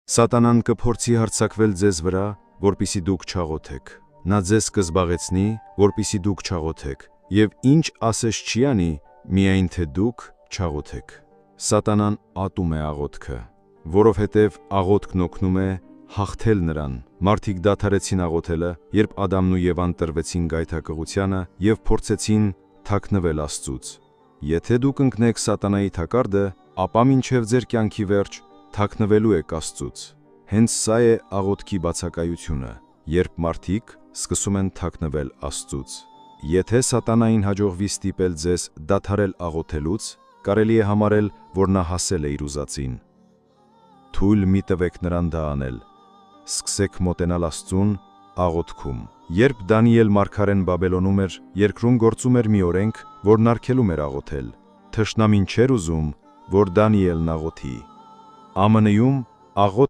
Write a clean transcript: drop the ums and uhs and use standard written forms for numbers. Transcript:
Սատանան կփորձի հարձակվել ձեզ վրա, որպեսզի դուք չաղոթեք։ Նա ձեզ կզբաղեցնի, որպեսզի դուք չաղոթեք, եւ ինչ ասես չի անի, միայն թե դուք չաղոթեք։ Սատանան ատում է աղոթքը, որովհետև աղոթքն օգնում է հաղթել նրան։ Մարդիկ դադարեցին աղոթելը, երբ Ադամն ու Եվան տրվեցին գայթակղությանը եւ փորձեցին թաքնվել Աստծուց։ Եթե դուք ընկնեք սատանայի թակարդը, ապա մինչև ձեր կյանքի վերջ թաքնվելու եք Աստծուց։ Հենց սա է աղոթքի բացակայությունը, երբ մարդիկ սկսում են թաքնվել Աստծուց։ Եթե սատանային հաջողվի ստիպել ձեզ դադարել աղոթելուց, կարելի է համարել, որ նա հասել է իր ուզածին։ Թույլ մի տվեք նրան դա անել։ Սկսեք մոտենալ Աստծուն աղոթքում։ Երբ Դանիել մարգարեն Բաբելոնում էր, երկրում գործում էր մի օրենք, որն արգելում էր աղոթել։ Թշնամին չէր ուզում, որ Դանիելն աղոթի։ ԱՄՆ-ում աղոթ